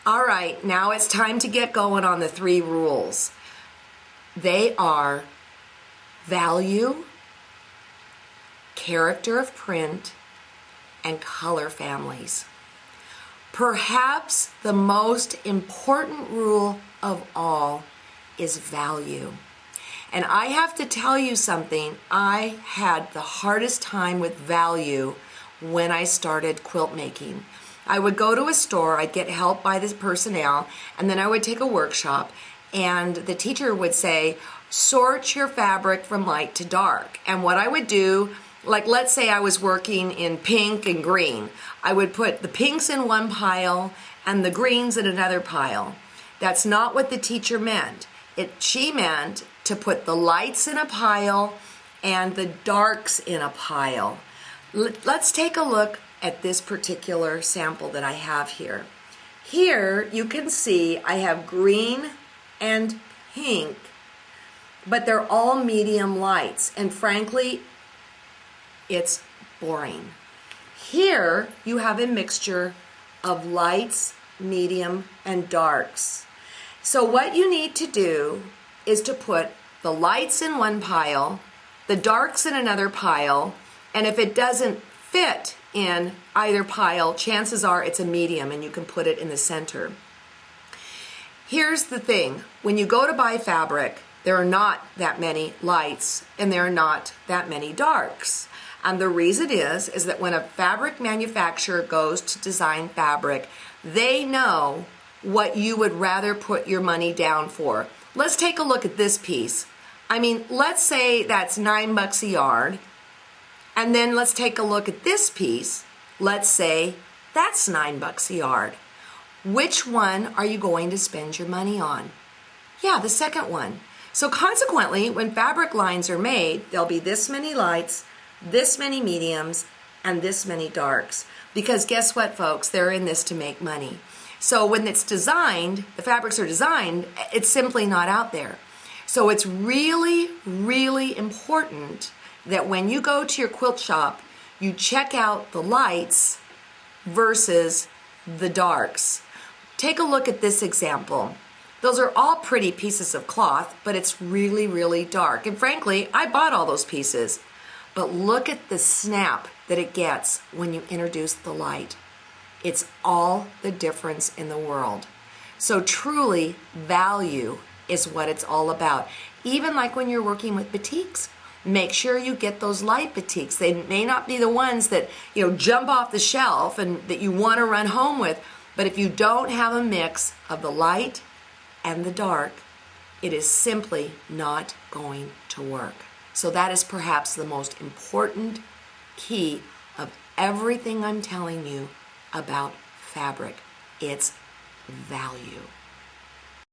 All right, now it's time to get going on the 3 rules. They are value, character of print, and color families. Perhaps the most important rule of all is value. And I have to tell you something, I had the hardest time with value when I started quilt making. I would go to a store, I'd get help by the personnel, and then I would take a workshop, and the teacher would say, sort your fabric from light to dark. And what I would do, like let's say I was working in pink and green, I would put the pinks in one pile and the greens in another pile. That's not what the teacher meant. She meant to put the lights in a pile and the darks in a pile. Let's take a look at this particular sample that I have here. Here you can see I have green and pink, but they're all medium lights, and frankly, it's boring. Here you have a mixture of lights, medium, and darks. So what you need to do is to put the lights in one pile, the darks in another pile, and if it doesn't fit in either pile, chances are it's a medium and you can put it in the center. Here's the thing, when you go to buy fabric, there are not that many lights and there are not that many darks. And the reason is that when a fabric manufacturer goes to design fabric, they know what you would rather put your money down for. Let's take a look at this piece. I mean, let's say that's $9 a yard. And then let's take a look at this piece. Let's say that's $9 a yard. Which one are you going to spend your money on? Yeah, the second one. So consequently, when fabric lines are made, there'll be this many lights, this many mediums, and this many darks. Because guess what, folks? They're in this to make money. So when it's designed, the fabrics are designed, it's simply not out there. So it's really, really important that when you go to your quilt shop, you check out the lights versus the darks. Take a look at this example. Those are all pretty pieces of cloth, but it's really, really dark. And frankly, I bought all those pieces. But look at the snap that it gets when you introduce the light. It's all the difference in the world. So truly, value is what it's all about. Even like when you're working with batiks, make sure you get those light batiks. They may not be the ones that, jump off the shelf and that you want to run home with, but if you don't have a mix of the light and the dark, it is simply not going to work. So that is perhaps the most important key of everything I'm telling you about fabric. It's value.